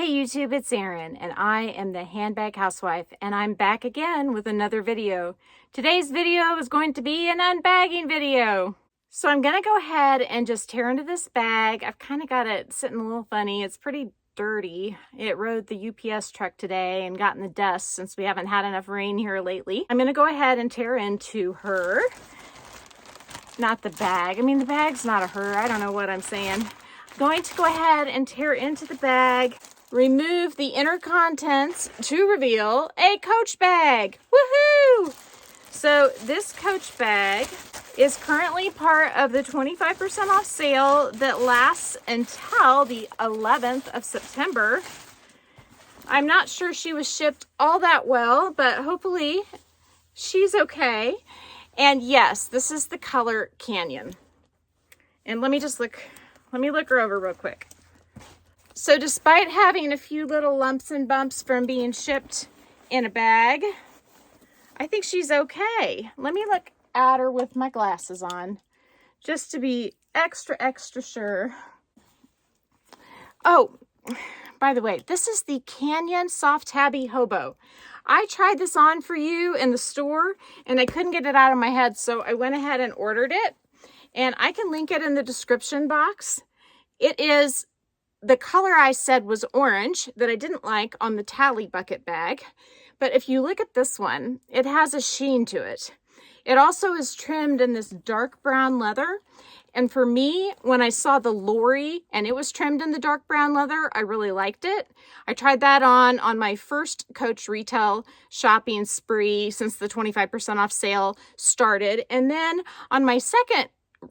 Hey YouTube, it's Erin, and I am the Handbag Housewife, and I'm back again with another video. Today's video is going to be an unbagging video. So I'm gonna go ahead and just tear into this bag. I've kind of got it sitting a little funny. It's pretty dirty. It rode the UPS truck today and got in the dust since we haven't had enough rain here lately. I'm gonna go ahead and tear into her. Not the bag. I mean, the bag's not a her. I don't know what I'm saying. I'm going to go ahead and tear into the bag. Remove the inner contents to reveal a Coach bag. Woohoo! So this Coach bag is currently part of the 25% off sale that lasts until the 11th of September. I'm not sure she was shipped all that well, but hopefully she's okay. And yes, this is the color Canyon. And let me look her over real quick. So despite having a few little lumps and bumps from being shipped in a bag, I think she's okay. Let me look at her with my glasses on, just to be extra sure. Oh, by the way, this is the Canyon Soft Tabby Hobo. I tried this on for you in the store, and I couldn't get it out of my head, so I went ahead and ordered it. And I can link it in the description box. It is the color I said was orange that I didn't like on the Tally bucket bag. But if you look at this one, it has a sheen to it. It also is trimmed in this dark brown leather. And for me, when I saw the Lori and it was trimmed in the dark brown leather, I really liked it. I tried that on my first Coach retail shopping spree since the 25% off sale started. And then on my second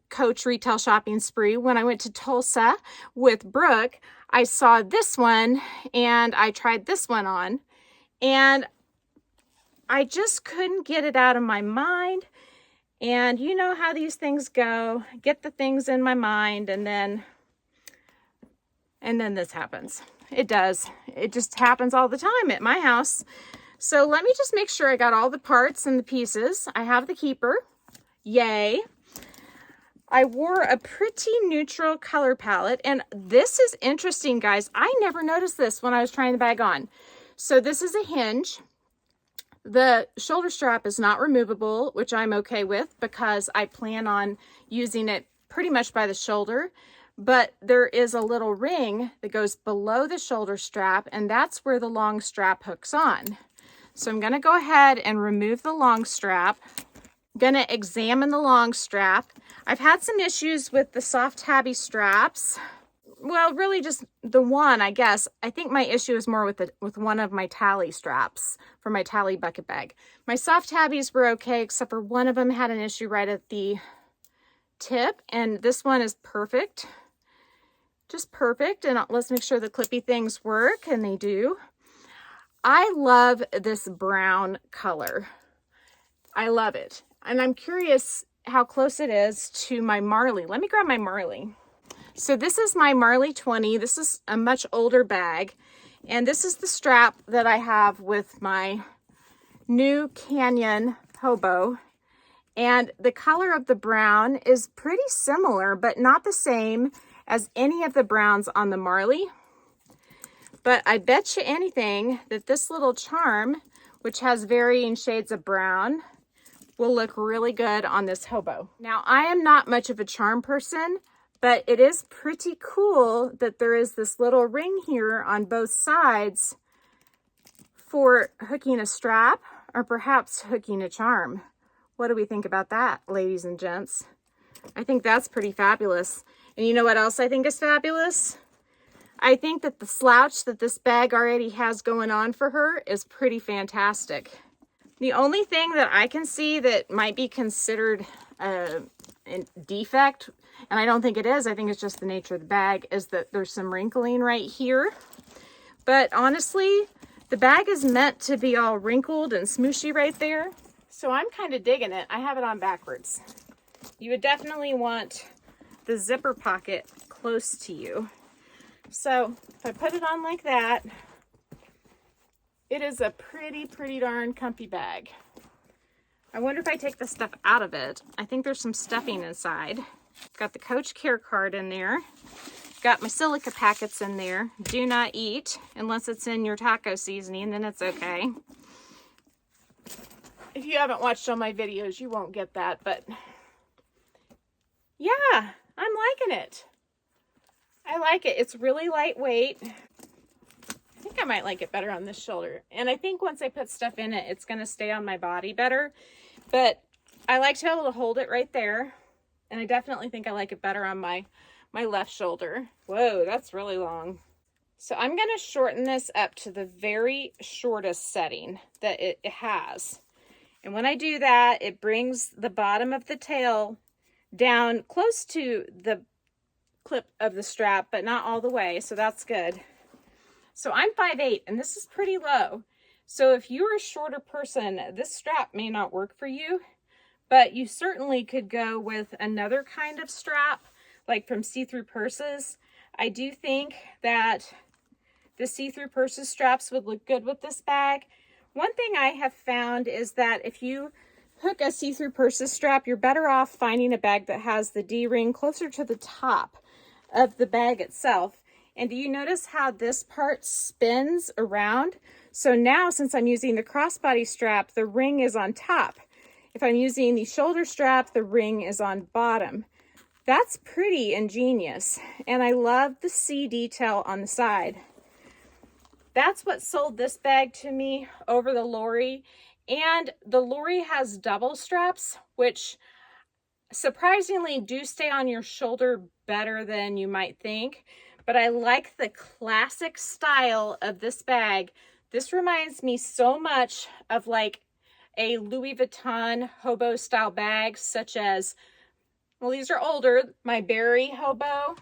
Coach retail shopping spree, when I went to Tulsa with Brooke, I saw this one and I tried this one on, and I just couldn't get it out of my mind. And you know how these things go. Get the things in my mind, and then this happens. It does. It just happens all the time at my house. So let me just make sure I got all the parts and the pieces. I have the keeper. Yay. I wore a pretty neutral color palette, and this is interesting, guys. I never noticed this when I was trying the bag on. So this is a hinge. The shoulder strap is not removable, which I'm okay with because I plan on using it pretty much by the shoulder. But there is a little ring that goes below the shoulder strap, and that's where the long strap hooks on. So I'm going to go ahead and remove the long strap. I'm going to examine the long strap. I've had some issues with the soft tabby straps. Well, really just the one, I guess. I think my issue is more with one of my Tally straps for my Tally bucket bag. My soft tabbies were okay, except for one of them had an issue right at the tip, and this one is perfect. Just perfect. And let's make sure the clippy things work, and they do. I love this brown color. I love it. And I'm curious how close it is to my Marley. Let me grab my Marley. So this is my Marley 20. This is a much older bag. And this is the strap that I have with my new Canyon Hobo. And the color of the brown is pretty similar, but not the same as any of the browns on the Marley. But I bet you anything that this little charm, which has varying shades of brown, will look really good on this Hobo. Now, I am not much of a charm person, but it is pretty cool that there is this little ring here on both sides for hooking a strap or perhaps hooking a charm. What do we think about that, ladies and gents? I think that's pretty fabulous. And you know what else I think is fabulous? I think that the slouch that this bag already has going on for her is pretty fantastic. The only thing that I can see that might be considered a defect, and I don't think it is, I think it's just the nature of the bag, is that there's some wrinkling right here. But honestly, the bag is meant to be all wrinkled and smooshy right there. So I'm kind of digging it. I have it on backwards. You would definitely want the zipper pocket close to you. So if I put it on like that, it is a pretty darn comfy bag. I wonder if I take the stuff out of it. I think there's some stuffing inside. Got the Coach care card in there. got my silica packets in there. Do not eat unless it's in your taco seasoning, then it's okay. If you haven't watched all my videos, you won't get that, but yeah, I'm liking it. I like it. It's really lightweight. I think I might like it better on this shoulder. And I think once I put stuff in it, it's going to stay on my body better. But I like to be able to hold it right there. And I definitely think I like it better on my left shoulder. Whoa, that's really long. So I'm going to shorten this up to the very shortest setting that it has. And when I do that, it brings the bottom of the tail down close to the clip of the strap, but not all the way, so that's good. So I'm 5'8", and this is pretty low. So if you're a shorter person, this strap may not work for you, but you certainly could go with another kind of strap, like from See-Through Purses. I do think that the See-Through Purses straps would look good with this bag. One thing I have found is that if you hook a See-Through Purses strap, you're better off finding a bag that has the D-ring closer to the top of the bag itself. And do you notice how this part spins around? So now, since I'm using the crossbody strap, the ring is on top. If I'm using the shoulder strap, the ring is on bottom. That's pretty ingenious. And I love the C detail on the side. That's what sold this bag to me over the Lori. And the Lori has double straps, which surprisingly do stay on your shoulder better than you might think. But I like the classic style of this bag. This reminds me so much of like a Louis Vuitton hobo style bag, such as, well, these are older, my Berry Hobo.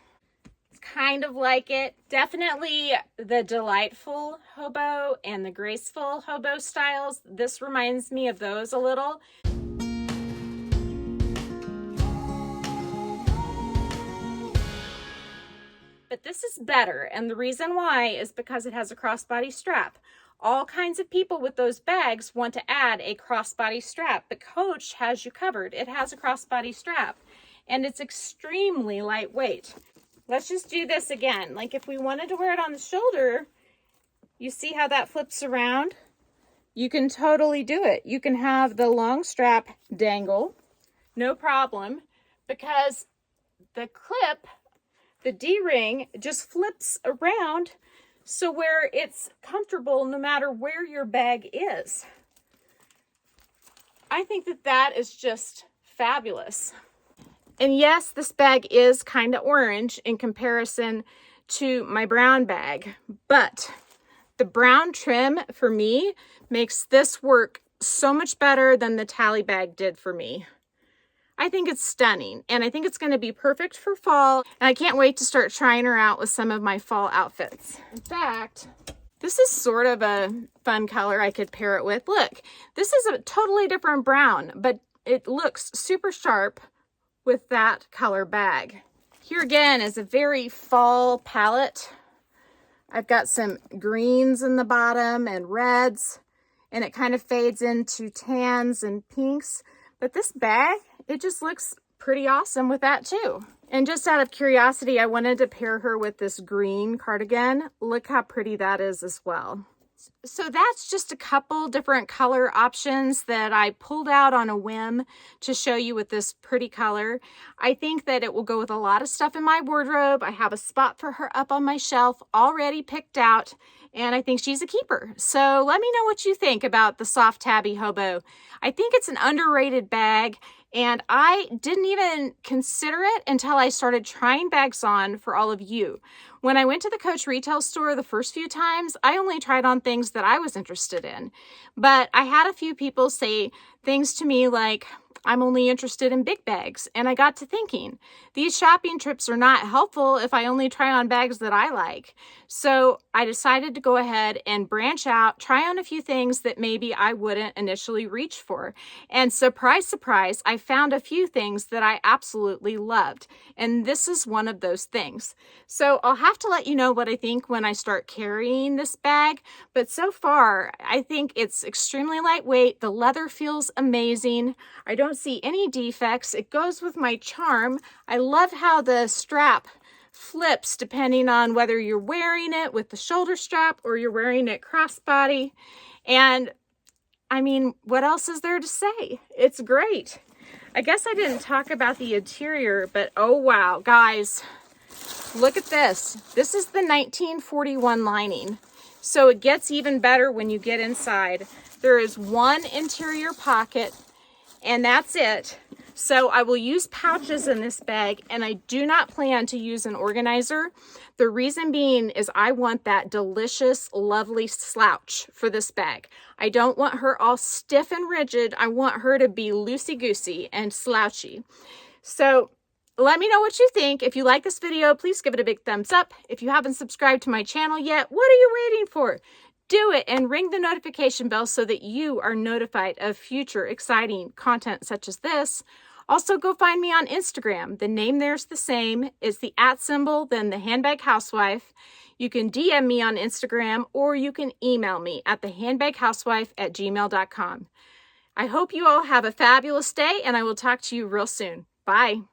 It's kind of like it. Definitely the delightful hobo and the graceful hobo styles. This reminds me of those a little. But this is better, and the reason why is because it has a crossbody strap. All kinds of people with those bags want to add a crossbody strap, but Coach has you covered. It has a crossbody strap, and it's extremely lightweight. Let's just do this again. Like if we wanted to wear it on the shoulder, you see how that flips around? You can totally do it. You can have the long strap dangle, no problem, because the clip, the D-ring, just flips around so where it's comfortable no matter where your bag is. I think that that is just fabulous. And yes, this bag is kind of orange in comparison to my brown bag, but the brown trim for me makes this work so much better than the Tally bag did for me. I think it's stunning, and I think it's going to be perfect for fall, and I can't wait to start trying her out with some of my fall outfits. In fact, this is sort of a fun color I could pair it with. Look, this is a totally different brown, but it looks super sharp with that color bag. Here again is a very fall palette. I've got some greens in the bottom and reds, and it kind of fades into tans and pinks, but this bag, it just looks pretty awesome with that too. And just out of curiosity, I wanted to pair her with this green cardigan. Look how pretty that is as well. So that's just a couple different color options that I pulled out on a whim to show you with this pretty color. I think that it will go with a lot of stuff in my wardrobe. I have a spot for her up on my shelf already picked out, and I think she's a keeper. So let me know what you think about the soft Tabby Hobo. I think it's an underrated bag, and I didn't even consider it until I started trying bags on for all of you. When I went to the Coach retail store the first few times, I only tried on things that I was interested in. But I had a few people say things to me like, I'm only interested in big bags. And I got to thinking, these shopping trips are not helpful if I only try on bags that I like. So I decided to go ahead and branch out, try on a few things that maybe I wouldn't initially reach for. And surprise, surprise, I found a few things that I absolutely loved. And this is one of those things. So I'll have to let you know what I think when I start carrying this bag. But so far, I think it's extremely lightweight. The leather feels amazing. I don't see any defects. It goes with my charm. I love how the strap flips depending on whether you're wearing it with the shoulder strap or you're wearing it crossbody. And I mean, what else is there to say? It's great. I guess I didn't talk about the interior, but oh wow, guys, look at this. This is the 1941 lining. So it gets even better when you get inside. There is one interior pocket and that's it. So I will use pouches in this bag, and I do not plan to use an organizer. The reason being is I want that delicious, lovely slouch for this bag. I don't want her all stiff and rigid. I want her to be loosey-goosey and slouchy. So let me know what you think. If you like this video, please give it a big thumbs up. If you haven't subscribed to my channel yet, what are you waiting for? Do it and ring the notification bell so that you are notified of future exciting content such as this. Also, go find me on Instagram. The name there's the same. It's the @ symbol, then the Handbag Housewife. You can DM me on Instagram or you can email me at thehandbaghousewife@gmail.com. I hope you all have a fabulous day and I will talk to you real soon. Bye.